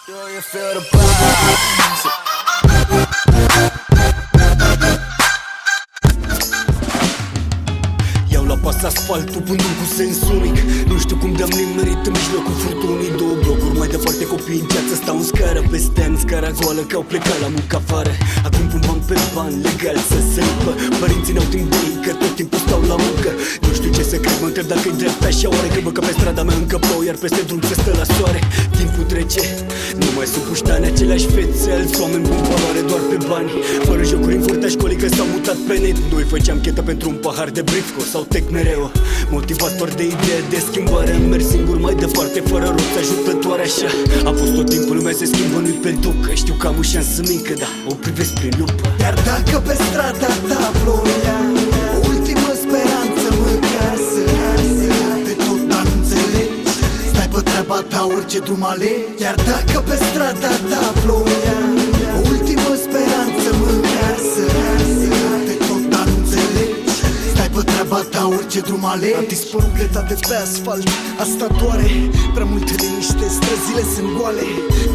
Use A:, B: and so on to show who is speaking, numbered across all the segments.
A: Do you feel the vibes? Iau la pas asfaltul, pându-l cu sens unic. Nu știu cum de-am nimerit în mijlocul furtunii. Două blocuri mai departe, copii în ceață stau în scară. Peste ani, scara goală, că au plecat la muncă afară. Acum pun bani pe bani, legal să se rupă. Părinții n-au timp de ei, că tot timpul stau la muncă. Nu știu ce să cred, mă întreb dacă-i drept așa oare. Că văd că pe strada mea încă plouă, iar peste drum se stă la soare. Timpul trece, nu mai sunt puștani, aceleași fețe, alți oameni buni valoare doar pe bani. Fără jocuri în curtea școlii că s-au mutat pe net. Noi făceam chetă pentru un pahar de britco sau tec mereu. Motivator de idee de schimbare. Merg singur mai departe, fără roți ajutătoare așa. A fost tot timpul, lumea se schimbă, nu-i pe ducă. Știu că am o șansă mică, da, o privesc prin lupă.
B: Iar dacă pe strada ta ploia, o ultimă speranță măcar să de tot, dar nu înțelegi. Stai pe treaba ta, orice drum alegi. Iar dacă pe strada ta ploia, o ultimă speranță măcar să de tot, dar nu înțelegi. Stai pe treaba ta, orice drum alegi. Am dispărut gretate pe asfalt, asta doare. Prea multă liniște, străzile sunt goale.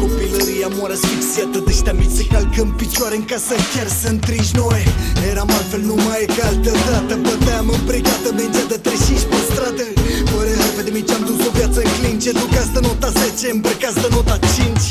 B: Copilăria moară asfixiată, de-știa mici se calcă în picioare în casă, chiar sunt trici noi. Eram altfel, nu mai e ca altă dată. Băteam în brigată, mingea de 35 pe stradă. Fără harpe de mici am dus o viață în clince. Ducați de nota 10, îmbrăcați de nota 5.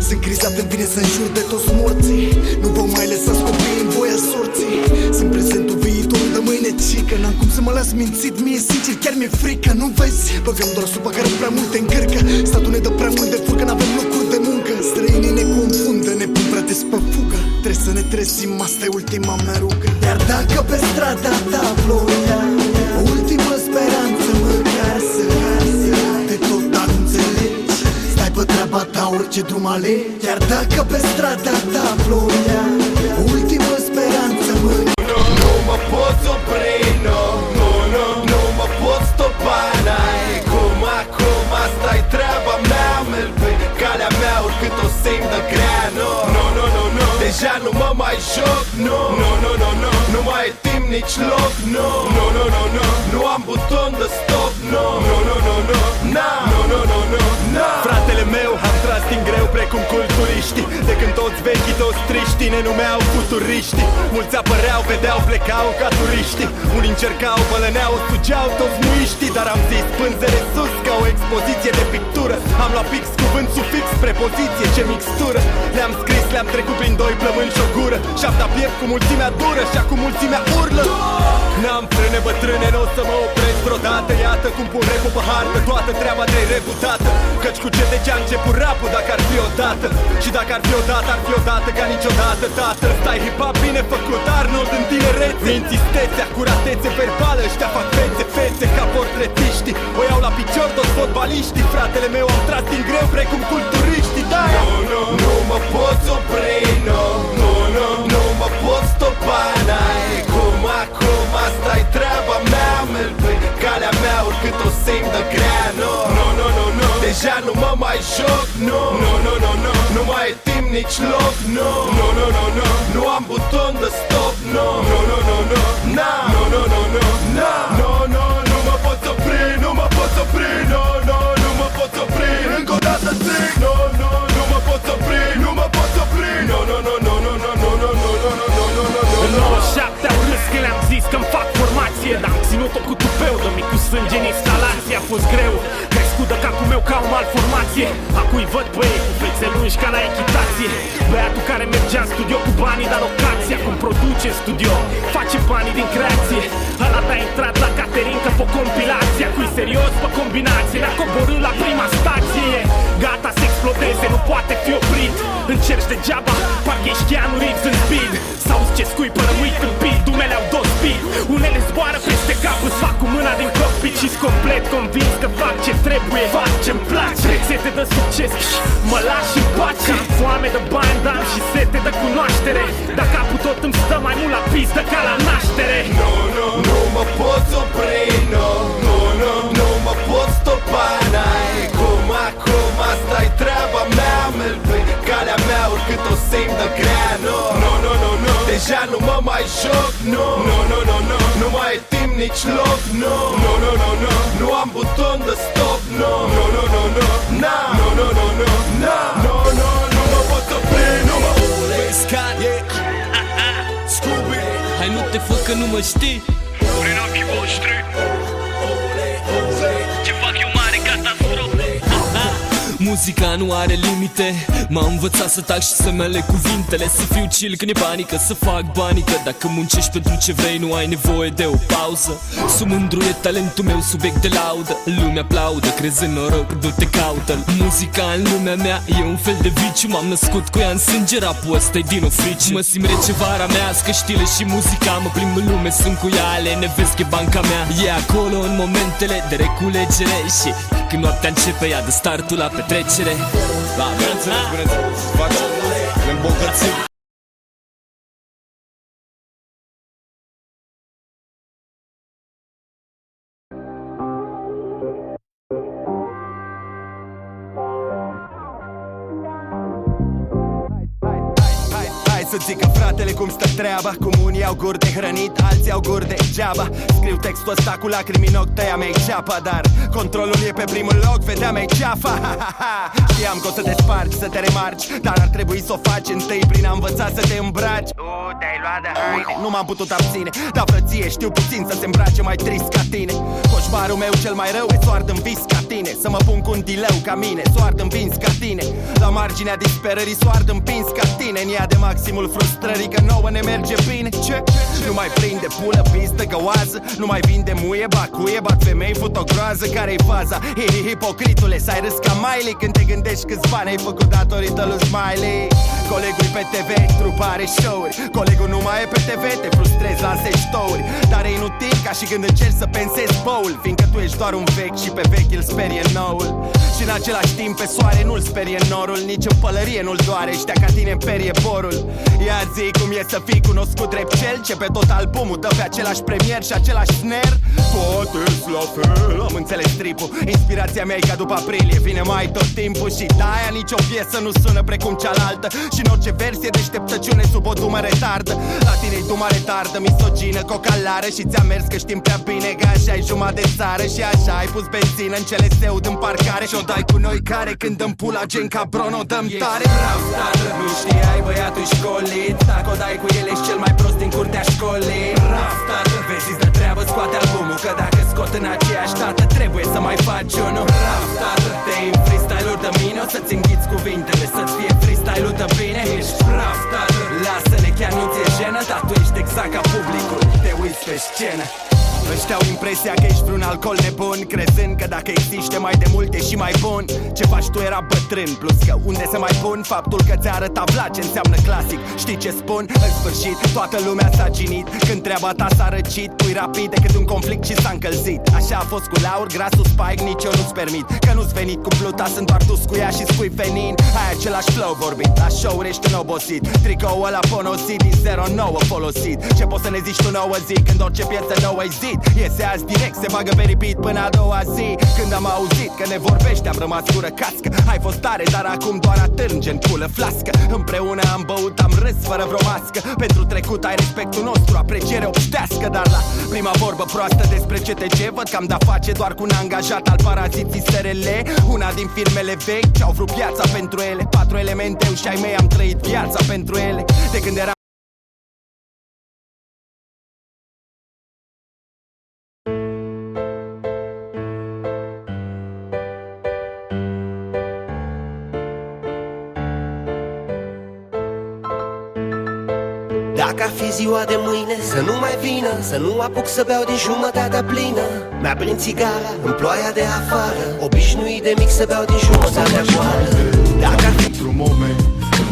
B: Sunt crizat, îmi vine să înjur de toți morții. Nu vă mai lăsați copiii în voia sorții. Sunt prezentul, viitorul de mâine, cică. N-am cum să mă las mințit, mie sincer chiar mi-e frică. Nu vezi? Băgăm doar supă care prea multe încărcă. Statul ne dă prea mult de furcă, n-avem locuri de muncă. Străinii ne confundă, ne pun prea des pe fugă. Trebuie să ne trezim, asta e ultima mea rugă. Iar dacă pe strada ta ploia, o ultimă speranță măcar să de tot, dar nu înțelegi. Stai pe treaba ta, orice drum alegi. Iar dacă pe strada ta ploia, o ultimă speranță măcar.
C: Nu mă poți opri, nu mă poți stopa. N-ai cum acum, asta-i treaba mea. Merg pe calea mea, oricât o simt de grea. Deja nu mă mai joc, nu mai e timp nici loc, nu am buton de stop, Fratele meu, am tras din greu precum culturiștii. De când toți vechii, toți triștii ne numeau futuriștii. Mulți apăreau, vedeau, plecau ca turiștii. Unii încercau, bălăneau, sugeau toți muiștii. Dar am zis pânzele sus ca o expoziție de pictură. Am luat fix cuvânt, sufix, prepoziție, ce mixtură. Le-am scris, le-am trecut prin doi plămâni și o gură. Șapta piept cu mulțimea dură și acum mulțimea urlă. N-am frâne bătrâne, n-o să mă opresc vreodată. Iată cum pun repul pe hartă, toată treaba de-i reputată. Căci cu ce de ce a început rapul dacă ar fi odată. Și dacă ar fi odată, ar fi odată ca niciodată, tată. Stai hip-hop bine făcut, Arnold în tinerețe. Minți stețe, acuratețe verbală, ăștia fac fețe ca portretiștii. O iau la picior toți fotbaliștii. Fratele meu am tras din greu precum culturiștii. De-aia nu mă poți opri, nu mă poți stopa. N-ai cum acum, asta-i treaba mea. Merg pe calea mea, oricât o simt de grea. Deja nu mă mai joc, nu mai e timp nici loc, nu am buton de stop, nu mă poți opri, nu mă poți opri, nu mă poți opri. Încă o dată zic, nu mă poți opri, nu mă poți opri,
D: În 97 au râs că le-am zis că-mi fac formație. Dar am ținut-o cu tupeu, de mic cu sânge în instalație. A fost greu, crescut de capul meu ca o malformație. Acum-i văd pe ei cu fețe lungi ca la echitație. Băiatul care mergea în studio cu banii de alocație, acum produce în studio, face banii din creație. Ăla de-a intrat la Caterinca pe o compilație. Acum-i serios pe combinație, ne-a coborât la prima stație. Gata să explodeze, nu poate fi oprit. Încerci degeaba, parcă ești Keanu Reeves în speed. S-auzi ce scuipă, rămâi tâmpit, dumele au dos speed. Unele zboară peste cap, îți fac cu mâna din cockpit și-s complet convins că fac ce trebuie, fac ce-mi place. Rețete de succes, mă lași în pace. Am foame de bani, dar am și sete de cunoaștere. Dar capul tot îmi stă mai mult la pistă ca la naștere.
C: Nu mă poți opri, nu mă poți stopa. N-ai cum acum, asta-i treaba mea. Merg pe calea mea, oricât o simt de grea. Deja nu mă mai joc, nu mai e timp nici loc, nu am buton de stop,
E: mă știi?
F: Prin ochii voștri ce fac eu mare catastrofă.
E: Muzica nu are limite. M-a învățat să tac și să-mi aleg cuvintele, să fiu chill când e panică, să fac banii, că dacă muncești pentru ce vrei nu ai nevoie de o pauză. Sunt mândru, e talentul meu, subiect de laudă. Lumea aplaudă, crezi în noroc, du-te caută-l. Muzica în lumea mea e un fel de viciu. M-am născut cu ea în sânge, rapul ăsta-i din oficiu. Mă simt rece vara mea, scăștile și muzica. Mă plimb în lume, sunt cu ea, ale nevesc, e banca mea. E acolo în momentele de reculegere și când noaptea începe, ia de startul la petrecere.
C: Da, bineînțeles, facem, ne îmbogățim. Să zică fratele cum stă treaba, cum unii au guri de hrănit, alții au guri de geaba. Scriu textul ăsta cu lacrimi în ochi, tăia mea-i ceapa, dar controlul e pe primul loc, vedea mea-i ceafa. Știam că o să te spargi, să te remarci, dar ar trebui să o faci întâi prin a învăța să te îmbraci. Te-ai luat de haine, nu m-am putut abține, dar frăție știu puțin să se îmbrace mai trist ca tine. Coșmarul meu cel mai rău e să o ard în vis ca tine, să mă pun cu un dileu ca mine, să o ard învins ca tine. La marginea disperării, să o ard împins ca tine, în ea de maximul frustrării că nouă ne merge bine. Ce? Nu mai prinde pulă, pistă, găoază, nu mai vinde muie, bacuie, bat femei, fut o groază. Care-i faza? Hipocritule, s-ai râs ca Miley când te gândești câți bani ai făcut datorită lui Smiley. Colegul pe TV, trupare show-uri, colegul nu mai e pe TV, te frustrezi, lansezi story, dar e inutil ca și când încerci să pensezi bowl, fiindcă tu ești doar un vechi și pe vechi îl sperie noul. Și în același timp pe soare nu-l sperie norul, nici în pălărie nu-l doare, ăștia ca tine împerie borul. Ia zi cum e să fii cunoscut drept cel ce pe tot albumul dă pe același premier și același snare. Toate-s la fel, am înțeles tripul, inspirația mea e ca după aprilie, vine mai tot timpul și de-aia nicio piesă nu sună precum cealaltă. Și în orice versie deșteptăciune sub o dumă retardă. La tine-i dumă retardă, misogină, cocalară, și ți-a mers că știm prea bine că așa-i jumătate de țară. Și așa ai pus benzină în cele seud în parcare și o dai cu noi care când dăm pula gen ca Brono dăm tare. Bravo, tată, nu știai băiatul școlit, dacă o dai cu el ești cel mai prost din curtea școlii. Bravo, tată, vezi de treabă, scoate albumul, că dacă scot în aceeași dată trebuie să mai faci unul. Bravo, tată, te-i în freestyle-uri de mine, o să-ți înghiți cuvintele, să-ți fie freestyle-ul de bine. Ești bravo, tată, lasă-ne, chiar nu ți-e jenă, dar tu ești exact ca publicul, te uiți pe scenă. Ăștia au impresia că ești vreun alcool nebun, crezând că dacă există mai de mult e și mai bun. Ce faci tu era bătrân, plus că unde se mai pun faptul că ți-a arătat vlad ce înseamnă clasic. Știi ce spun? În sfârșit, toată lumea s-a ginit când treaba ta s-a răcit. Pui rapid decât un conflict și s-a încălzit. Așa a fost cu Laur, grasul Spike, nici eu nu-ți permit, că nu-ți venit cu pluta, sunt doar dus cu ea și spui venin. Ai același flow vorbit, la show-uri ești un obosit, tricoul ăla ponosit din 09 folosit. Ce poți să ne zici tu nouă zi când orice piesă nouă-i zid? Iese azi direct, se bagă pe repeat până a doua zi. Când am auzit că ne vorbești am rămas gură cască. Ai fost tare, dar acum doar atârge în pulă flască. Împreună am băut, am râs fără vreo mască. Pentru trecut ai respectul nostru, apreciere obștească. Dar la prima vorbă proastă despre CTG văd că am de-a face doar cu un angajat al paraziții SRL, una din firmele vechi ce-au vrut piața pentru ele. 4 elemente și ai mei am trăit viața pentru ele. De când eram
G: Dacă ar fi ziua de mâine, să nu mai vină, să nu apuc să beau din jumătatea plină. Mi-aprind țigara în ploaia de afară, obișnuit de mic să beau din jumătatea goală. Dacă ar fi
H: într-un moment,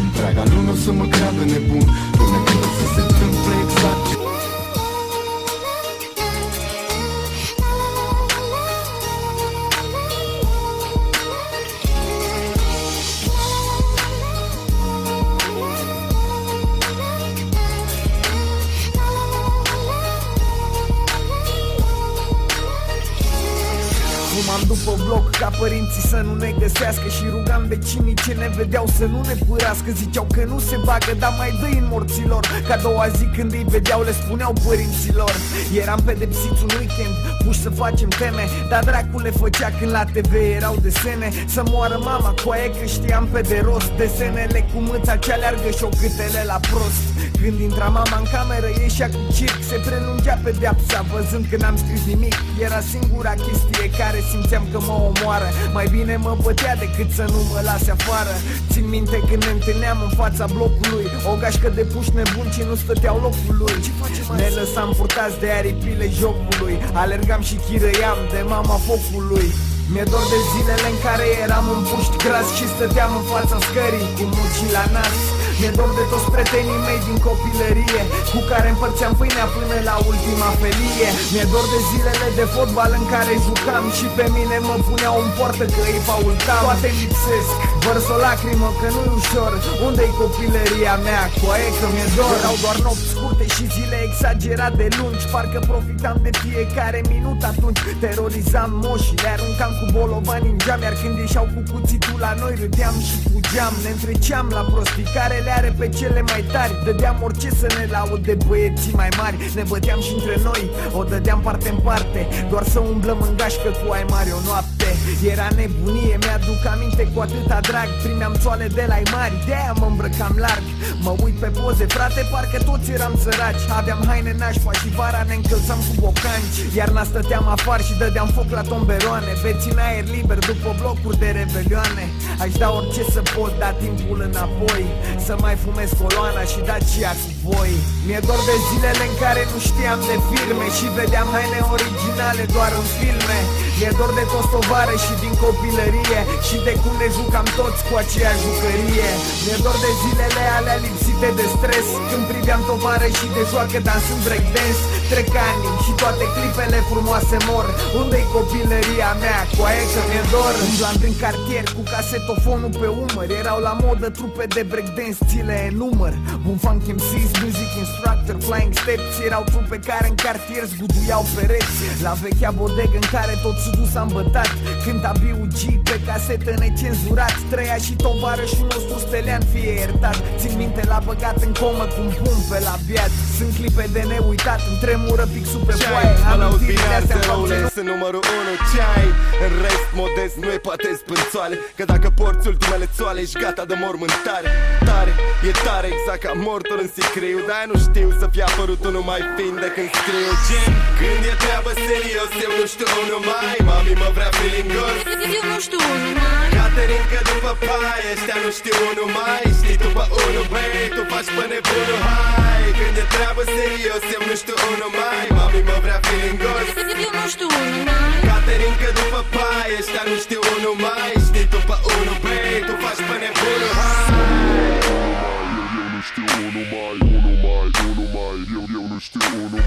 H: întreaga lume o să mă creadă nebun, până când o să se întâmple exact ce...
B: Fumam după bloc bloc ca părinții să nu ne găsească și rugam vecinii ce ne vedeau să nu ne pârască. Ziceau că nu se bagă, dar mai dă-i în morților. Ca a doua zi când îi vedeau le spuneau părinților. Eram pedepsiți un weekend, puși să facem teme, dar dracu le făcea când la TV erau desene. Să moară mama, coaie că știam pe de rost desenele cu mâța ce aleargă și o câtele la prost. Când intra mama în cameră ieșea cu circ, se prelungea pedeapsa văzând că n-am scris nimic. Era singura chestie care simțeam că mă omoară. Mai bine mă bătea decât să nu mă lase afară. Țin minte când ne întâlneam în fața blocului, o gașcă de puși nebuni ce nu stăteau locului. Ne lăsam purtați de aripile jocului, alergam și chirăiam de mama focului. Mi-e dor de zilele în care eram în puști gras și stăteam în fața scării cu mucii la nas. Mi-e dor de toți prietenii mei din copilărie cu care împărțeam pâinea până la ultima felie. Mi-e dor de zilele de fotbal în care jucam și pe mine mă puneau în poartă că îi faultam. Toate lipsesc, vărs o lacrimă că nu-i ușor. Unde-i copilăria mea? Coaie că mi-e dor. Erau doar nopți scurte și zile exagerat de lungi, parcă profitam de fiecare minut atunci. Terorizam moșii, le aruncam cu bolovani în geam, iar când ieșeau cu cuțitul la noi râdeam și fugeam. Ne întreceam la prostii care le are pe cele mai tari, dădeam orice să ne laude băieții mai mari. Ne băteam și între noi, o dădeam parte în parte, doar să umblăm în gașcă cu ai mari o noapte. Era nebunie, mi-aduc aminte cu atâta drag, primeam țoale de la ai mari, de-aia mă îmbrăcam larg. Mă uit pe poze, frate, parcă toți eram săraci, aveam haine nașpa și vara ne încălțam cu bocanci. Iarna stăteam afară și dădeam foc la tomberoane, beți în aer liber după blocuri de rebelioane. Aș da orice să pot da timpul înapoi, să mai fumez coloana și Dacia cu voi. Mi-e dor de zilele în care nu știam de firme și vedeam haine originale doar în filme. Mi-e dor de toți tovarășii din copilărie și de cum ne jucam toți cu aceeași jucărie. Mi-e dor de zilele alea lipsite de stres, când priveam tovarășii de joacă dansând breakdance. Trec ani și toate clipele frumoase mor. Unde-i copilăria mea? Coaie că mi-e dor. Umblam prin cartier cu casetofonul pe umăr, erau la modă trupe de breakdance, țile în număr. Boom Funk MCs, Music Instructor, Flying Steps, erau trupe care în cartier zguduiau pereți. La vechea bodegă în care tot sudul s-a îmbătat, cânta B.U.G. pe casetă necenzurat. Trăia și tovarășul nostru Stelian, fie iertat. Țin minte l-a băgat în comă cu un pum pe la biat. Sunt clipe de neuitat, îmi tremură pixul pe foaie. Amintirile astea
C: sunt numărul 1, ce ai? În rest modest, nu e poate spânțoale, că dacă porți ultimele țoale ești gata de mormântare. Tare, e tare, exact ca mortul în sicriu, dar nu știu să fie apărut unul mai fin de când scriu. Gen, când e treabă serios, eu nu știu unul mai. Mami mă vrea filingos,
I: eu nu știu unul mai.
C: Caterin că după paie, ăștia nu știu unul mai. Știi tu pe unul, băi, tu faci pe nebunul, hai. Când e treabă serios, eu nu știu unul mai. Mami mă vrea filingos,
I: eu nu știu unul mai.
C: Caterin că după paie, ăștia nu știu unul mai. Știi tu pe unul, băi, tu faci pe nebunul, hai.
H: Eu nu știu unul mai, eu nu știu unul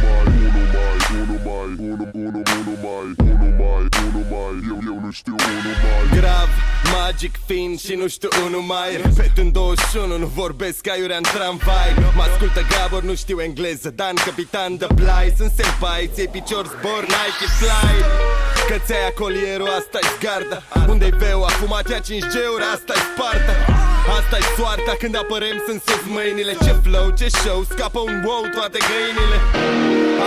H: mai, eu nu știu unul mai.
C: Grav, magic, fin și nu știu unul mai. Repet în 21, nu vorbesc ca iurea în tramvai. Mă ascultă Gabor, nu știu engleză, Dan, capitan de blai. Sunt senpai, ți-ai picior zbor, Nike Fly. Că ți-ai acolierul, asta-i garda. Unde-i veu, acum atea 5 geuri, asta-i Sparta. Asta-i soarta, când apărem sunt sus mâinile. Ce flow, ce show, scapă un wow toate găinile.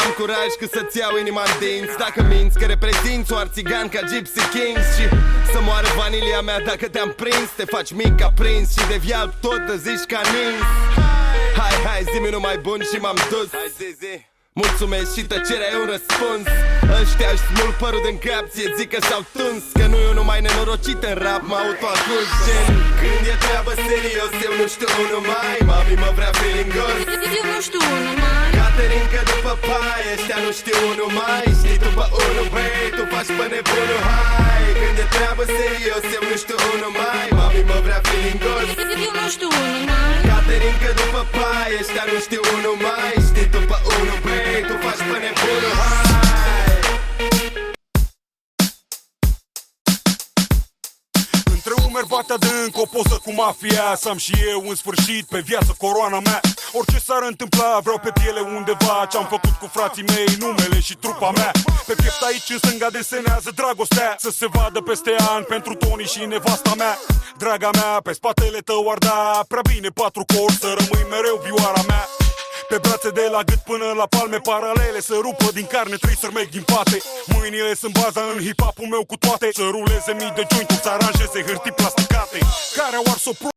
C: Am curaj că să-ți iau inima în dinți dacă minți că reprezinți oar țigan ca Gypsy Kings. Și să moară vanilia mea dacă te-am prins. Te faci mic ca prins și de vialb tot te zici ca nins. Hai, hai, zi-mi unul mai bun și m-am dus. Hai, zi. Mulțumesc și tăcerea e un răspuns. Ăștia își smulg părul din cap, ție zic că s-au tuns. Că nu e unul mai nenorocit în rap, mă autoacuz. Gen, când e treabă serios, eu nu știu unul mai. Mami mă vrea filingos,
I: eu nu știu unul mai.
C: Caterin că după paie, ăștia nu știu unul mai. Știi tu pe unul, băi, tu faci pe nebunul, hai. Când e treabă serios, eu nu știu unul mai. Mami mă vrea filingos,
I: eu nu știu unul mai.
C: Caterin că după paie, ăștia nu știu unul mai. Știi tu pe unul, băi, tu faci pe nebunul, hai.
J: merg bate adânc, o poză cu mafia. Să am și eu în sfârșit pe viață coroana mea. Orice s-ar întâmpla, vreau pe piele undeva ce-am făcut cu frații mei, numele și trupa mea. Pe piept aici în stânga desenează dragostea, să se vadă peste ani pentru Tony și nevasta mea. Draga mea, pe spatele tău ar da prea bine 4 cori, să rămâi mereu vioara mea. Pe brațe de la gât până la palme paralele, să rupă din carne 3 sărmeci din pate. Mâinile sunt baza în hip-hop-ul meu cu toate, să ruleze mii de jointuri, să aranjeze hârtii plasticate care au ars-o